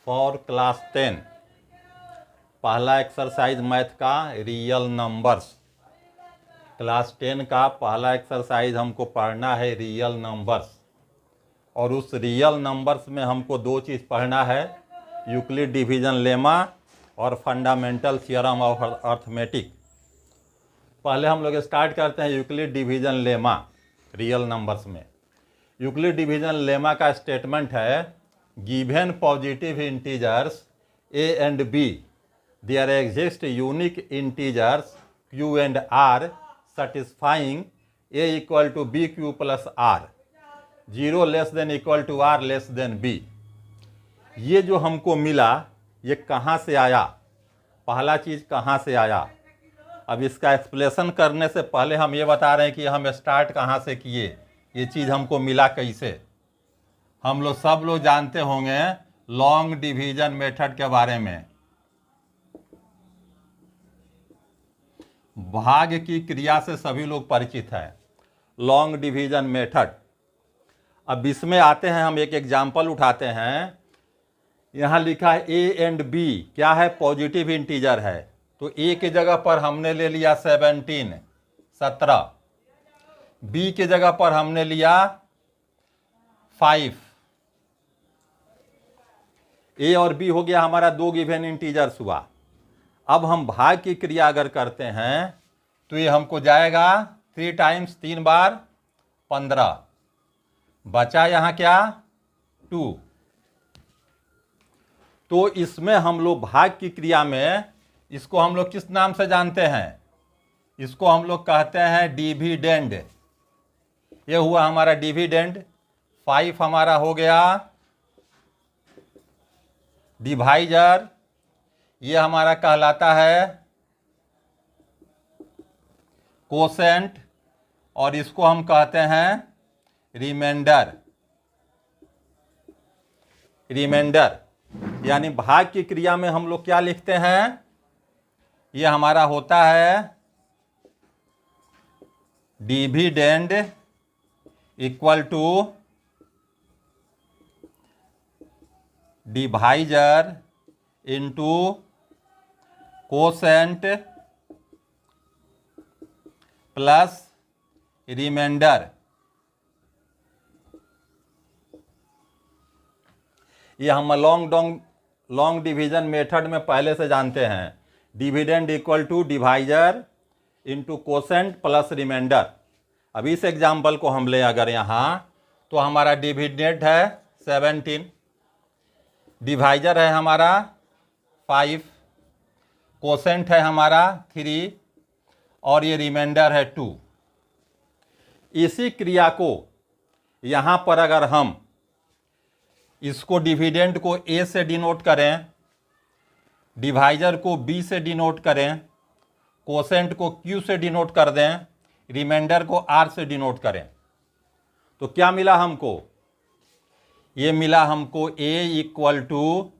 For class 10। पहला exercise math का real numbers. Class 10 का पहला एक्सरसाइज हमको पढ़ना है रियल नंबर्स। और उस रियल नंबर्स में हमको दो चीज़ पढ़ना है, यूक्लिड डिवीजन लेमा और फंडामेंटल थ्योरम ऑफ अर्थमेटिक। पहले हम लोग स्टार्ट करते हैं Euclid division lemma real numbers में। यूक्लिड डिवीजन लेमा का स्टेटमेंट है, given positive integers a and b, there exist unique integers q and r satisfying a equal to bq plus r, 0 less than equal to r less than b। ये जो हमको मिला ये कहाँ से आया, पहला चीज़ कहाँ से आया। अब इसका एक्सप्लेनेशन करने से पहले हम ये बता रहे हैं कि हम स्टार्ट कहाँ से किए, ये चीज़ हमको मिला कैसे। हम लोग सब लोग जानते होंगे लॉन्ग डिवीजन मेथड के बारे में। भाग की क्रिया से सभी लोग परिचित हैं, लॉन्ग डिवीजन मेथड। अब इसमें आते हैं, हम एक एग्जाम्पल उठाते हैं। यहाँ लिखा है ए एंड बी क्या है, पॉजिटिव इंटीजर है। तो ए की जगह पर हमने ले लिया 17, बी की जगह पर हमने लिया 5। ए और बी हो गया हमारा दो गिवन इंटीजर्स हुआ। अब हम भाग की क्रिया अगर करते हैं तो ये हमको जाएगा 3 टाइम्स 3 बार 15, बचा यहाँ क्या 2। तो इसमें हम लोग भाग की क्रिया में इसको हम लोग किस नाम से जानते हैं, इसको हम लोग कहते हैं डिविडेंड। ये हुआ हमारा डिविडेंड। 5 हमारा हो गया डिवाइजर, ये हमारा कहलाता है कोसेंट, और इसको हम कहते हैं रिमाइंडर। यानी भाग की क्रिया में हम लोग क्या लिखते हैं, ये हमारा होता है dividend equal to divisor into quotient plus remainder. ये हम लॉन्ग डिवीजन मेथड में पहले से जानते हैं, dividend equal to divisor into quotient plus remainder. अब इस एग्जाम्पल को हम ले अगर यहाँ, तो हमारा डिविडेंड है 17, डिवाइजर है हमारा 5, कोसेंट है हमारा 3 और ये रिमाइंडर है 2। इसी क्रिया को यहाँ पर अगर हम इसको डिविडेंड को a से डिनोट करें, डिवाइजर को b से डिनोट करें, कोसेंट को q से डिनोट कर दें, रिमाइंडर को r से डिनोट करें, तो क्या मिला हमको, ये मिला हमको a equal to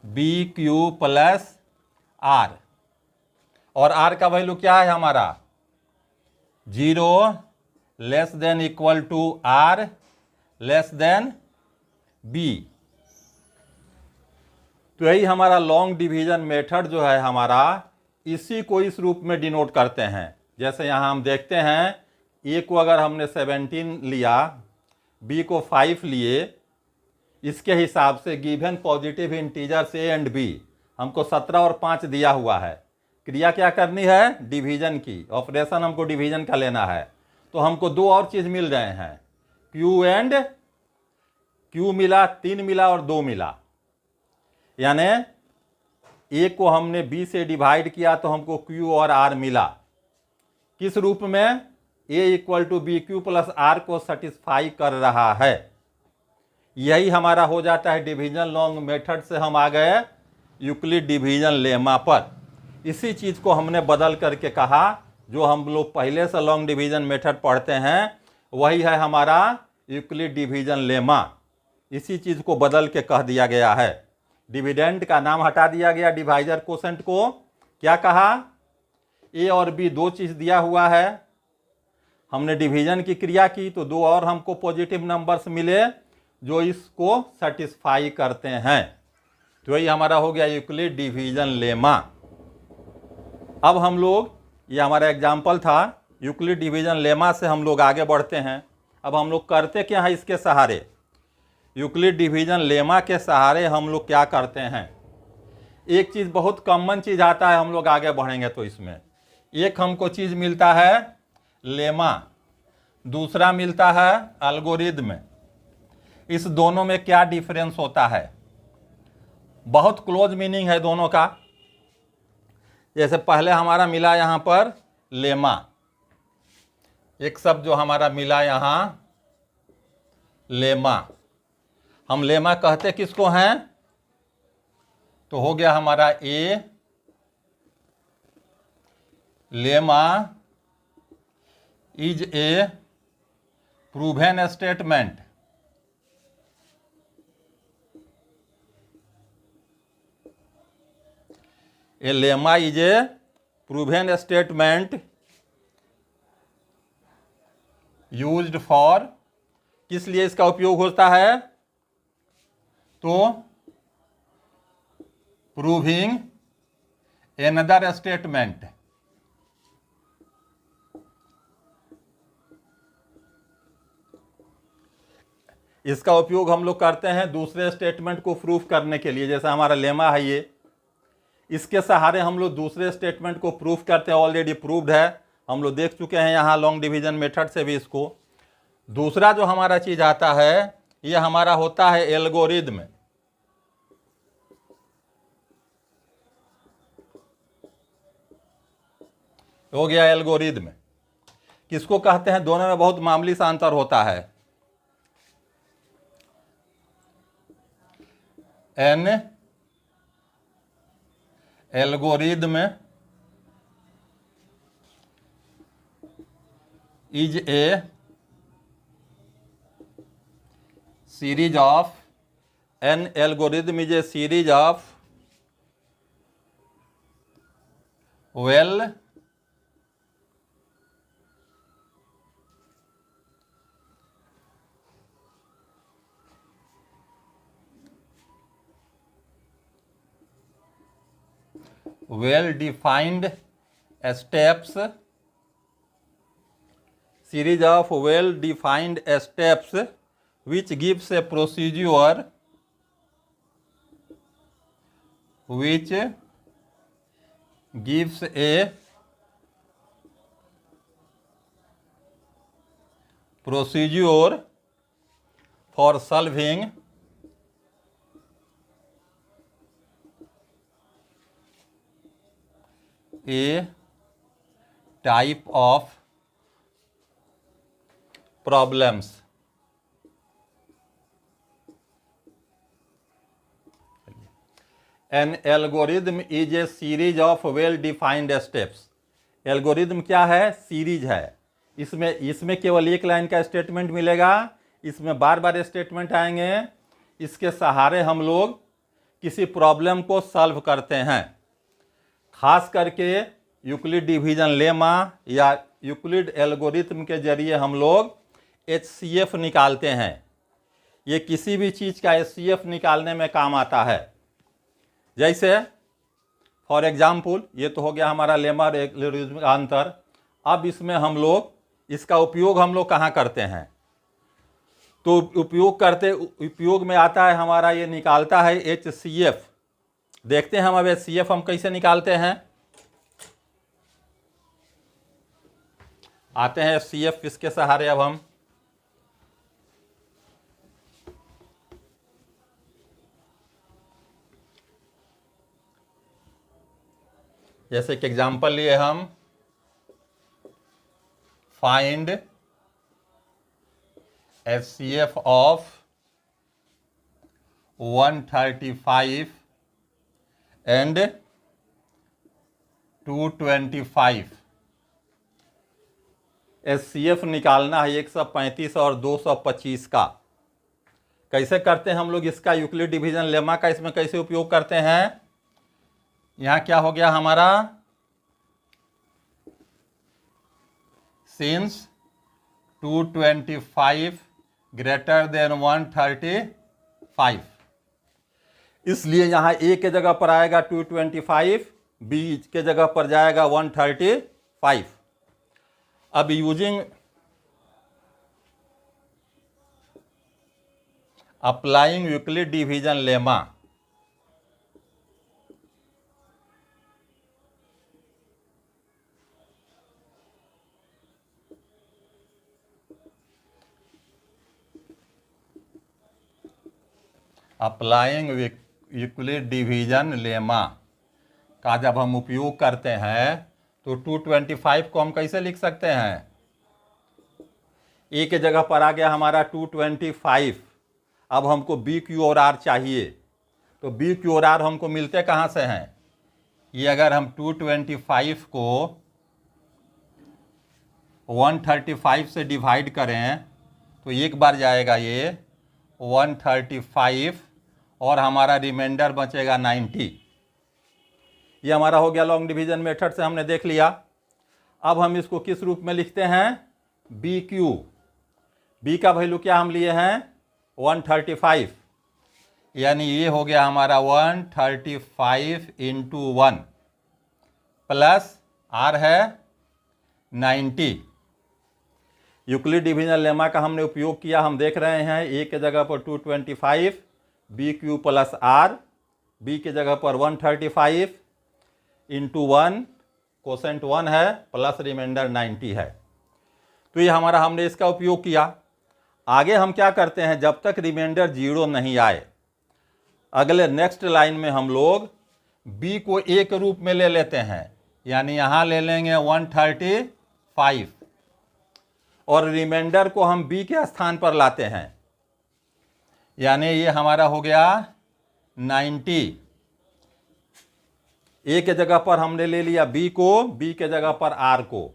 b q plus r। और r का वैल्यू क्या है हमारा 0 less than equal to r less than b। तो यही हमारा लॉन्ग डिवीजन मेथड जो है हमारा, इसी को इस रूप में डिनोट करते हैं। जैसे यहाँ हम देखते हैं, a को अगर हमने 17 लिया, b को 5 लिए, इसके हिसाब से given positive integers a and b हमको 17 और 5 दिया हुआ है। क्रिया क्या करनी है, डिवीजन की, ऑपरेशन हमको डिवीजन का लेना है। तो हमको दो और चीज़ मिल रहे हैं, q एंड q मिला, 3 मिला और 2 मिला। यानी a को हमने b से डिवाइड किया तो हमको q और r मिला। किस रूप में, a equal to b q plus r को सेटिस्फाई कर रहा है। यही हमारा हो जाता है डिवीजन लॉन्ग मेथड से हम आ गए यूक्लिड डिवीजन लेमा पर। इसी चीज़ को हमने बदल करके कहा, जो हम लोग पहले से लॉन्ग डिवीजन मेथड पढ़ते हैं वही है हमारा यूक्लिड डिवीजन लेमा। इसी चीज़ को बदल के कह दिया गया है। डिविडेंड का नाम हटा दिया गया, डिवाइजर कोसेंट को क्या कहा, ए और बी दो चीज़ दिया हुआ है। हमने डिवीजन की क्रिया की तो दो और हमको पॉजिटिव नंबर्स मिले जो इसको सेटिस्फाई करते हैं। तो यही हमारा हो गया यूक्लिड डिवीजन लेमा। अब हम लोग, ये हमारा एग्जाम्पल था, यूक्लिड डिवीजन लेमा से हम लोग आगे बढ़ते हैं। अब हम लोग करते क्या है इसके सहारे, यूक्लिड डिवीजन लेमा के सहारे हम लोग क्या करते हैं। एक चीज़ बहुत कॉमन चीज़ आता है, हम लोग आगे बढ़ेंगे तो इसमें एक हमको चीज़ मिलता है लेमा, दूसरा मिलता है एल्गोरिदम। इस दोनों में क्या डिफरेंस होता है, बहुत क्लोज मीनिंग है दोनों का। जैसे पहले हमारा मिला यहाँ पर लेमा, एक शब्द जो हमारा मिला यहाँ लेमा, हम लेमा कहते किसको हैं, तो हो गया हमारा a lemma is a proven statement. A lemma is a proven statement used for, किस लिए इसका उपयोग होता है, तो प्रूविंग एनदर स्टेटमेंट। इसका उपयोग हम लोग करते हैं दूसरे स्टेटमेंट को प्रूफ करने के लिए। जैसा हमारा लेमा है ये, इसके सहारे हम लोग दूसरे स्टेटमेंट को प्रूफ करते हैं, ऑलरेडी प्रूव्ड है, हम लोग देख चुके हैं यहाँ लॉन्ग डिवीजन मेथड से भी इसको। दूसरा जो हमारा चीज आता है ये हमारा होता है एल्गोरिदम। हो गया एल्गोरिदम, किसको कहते हैं, दोनों में बहुत मामूली सा अंतर होता है। N algorithm is a series of, N algorithm is a series of well defined steps, series of well defined steps which gives a procedure which gives a procedure for solving a type of problems. An algorithm is a series of well defined steps. Algorithm क्या है, series है। इसमें केवल एक line का statement मिलेगा, इसमें बार बार statement आएंगे। इसके सहारे हम लोग किसी प्रॉब्लम को सॉल्व करते हैं। खास करके यूक्लिड डिवीजन लेमा या यूक्लिड एल्गोरिथम के जरिए हम लोग HCF निकालते हैं। ये किसी भी चीज़ का HCF निकालने में काम आता है। जैसे फॉर एग्जाम्पल, ये तो हो गया हमारा लेमा और एल्गोरिथम का अंतर। अब इसमें हम लोग, इसका उपयोग हम लोग कहाँ करते हैं, तो उपयोग में आता है हमारा, ये निकालता है HCF। देखते हैं हम अब HCF हम कैसे निकालते हैं। आते हैं HCF इसके सहारे। अब हम जैसे कि एग्जांपल लिए हम find HCF of 135 and 225। HCF निकालना है 135 और 225 का। कैसे करते हैं हम लोग इसका, यूक्लिड डिवीजन लेमा का इसमें कैसे उपयोग करते हैं। यहाँ क्या हो गया हमारा, सिंस 225 ग्रेटर देन 135। इसलिए यहाँ ए के जगह पर आएगा 225, बी के जगह पर जाएगा 135। अब using applying Euclid division lemma, applying Euclid division lemma का जब हम उपयोग करते हैं तो 225 को हम कैसे लिख सकते हैं? ए के जगह पर आ गया हमारा 225। अब हमको बी क्यू और आर चाहिए, तो बी क्यू और आर हमको मिलते कहाँ से हैं? ये अगर हम 225 को 135 से डिवाइड करें तो एक बार जाएगा ये 135 और हमारा रिमाइंडर बचेगा 90। ये हमारा हो गया लॉन्ग डिवीजन मेथड से हमने देख लिया। अब हम इसको किस रूप में लिखते हैं? B q. बी का वैल्यू क्या हम लिए हैं? 135, यानी ये हो गया हमारा 135 इंटू 1 प्लस आर है 90। यूक्लिड डिवीजन लेमा का हमने उपयोग किया। हम देख रहे हैं ए के जगह पर 225, b q plus r, b के जगह पर 135 इंटू 1, कोसेंट 1 है प्लस रिमाइंडर 90 है। तो ये हमारा हमने इसका उपयोग किया। आगे हम क्या करते हैं? जब तक रिमाइंडर 0 नहीं आए, अगले नेक्स्ट लाइन में हम लोग बी को ए के रूप में ले लेते हैं, यानी यहाँ ले लेंगे 135 और रिमाइंडर को हम बी के स्थान पर लाते हैं, यानी ये हमारा हो गया 90। ए के जगह पर हमने ले लिया बी को, बी के जगह पर आर को।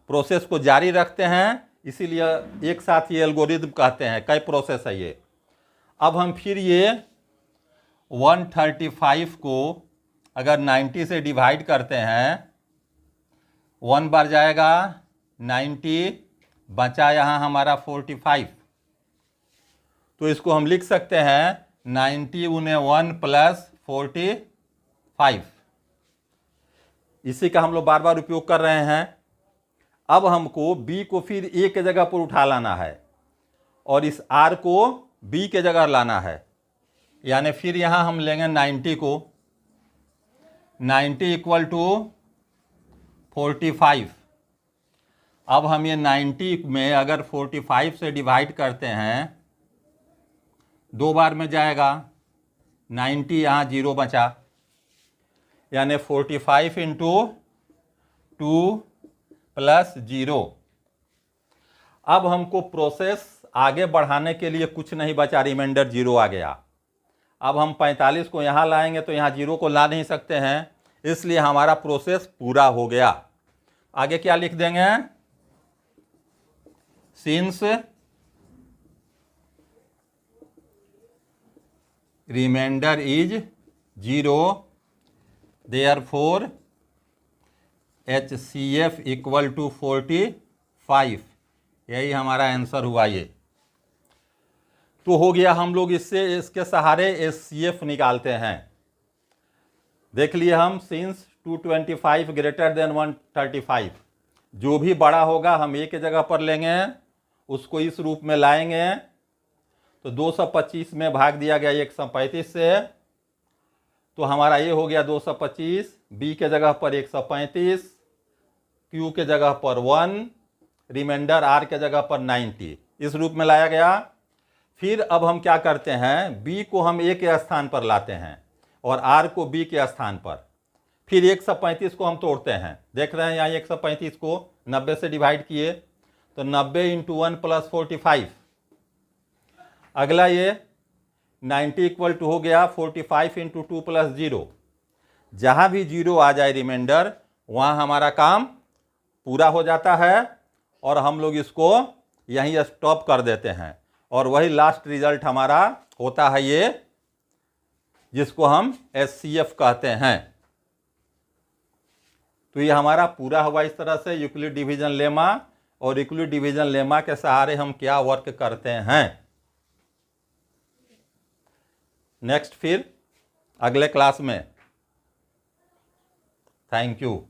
प्रोसेस को जारी रखते हैं, इसीलिए एक साथ ये एल्गोरिथम कहते हैं। कई प्रोसेस है ये। अब हम फिर ये 135 को अगर 90 से डिवाइड करते हैं, 1 बार जाएगा 90, बचा यहाँ हमारा 45। तो इसको हम लिख सकते हैं 90 × 1 प्लस 45। इसी का हम लोग बार बार उपयोग कर रहे हैं। अब हमको बी को फिर ए के जगह पर उठा लाना है और इस आर को बी के जगह लाना है, यानी फिर यहाँ हम लेंगे 90 को, 90 = 45। अब हम ये 90 में अगर 45 से डिवाइड करते हैं, 2 बार में जाएगा 90, यहाँ 0 बचा, यानी 45 इंटू 2 प्लस 0। अब हमको प्रोसेस आगे बढ़ाने के लिए कुछ नहीं बचा, रिमाइंडर 0 आ गया। अब हम 45 को यहाँ लाएंगे तो यहाँ 0 को ला नहीं सकते हैं, इसलिए हमारा प्रोसेस पूरा हो गया। आगे क्या लिख देंगे? Since reminder is 0 therefore HCF = 45। यही हमारा आंसर हुआ। ये तो हो गया। हम लोग इसके सहारे HCF निकालते हैं। देख लिए हम, सिंस 225 > 135, जो भी बड़ा होगा हम ए के जगह पर लेंगे, उसको इस रूप में लाएंगे। तो 225 में भाग दिया गया 135 से, तो हमारा ये हो गया 225, बी के जगह पर 135, क्यू के जगह पर 1, रिमाइंडर आर के जगह पर 90, इस रूप में लाया गया। फिर अब हम क्या करते हैं? बी को हम ए के स्थान पर लाते हैं और आर को बी के स्थान पर। फिर 135 को हम तोड़ते हैं। देख रहे हैं यहाँ 135 को 90 से डिवाइड किए, तो 90 इंटू 1 प्लस 45। अगला ये 90 = हो गया 45 इंटू 2 प्लस 0। जहाँ भी 0 आ जाए रिमाइंडर, वहाँ हमारा काम पूरा हो जाता है और हम लोग इसको यहीं स्टॉप कर देते हैं। और वही लास्ट रिजल्ट हमारा होता है ये, जिसको हम HCF कहते हैं। तो ये हमारा पूरा हुआ इस तरह से यूक्लिड डिवीजन लेमा। और यूक्लिड डिवीजन लेमा के सहारे हम क्या वर्क करते हैं। नेक्स्ट फिर अगले क्लास में। Thank you.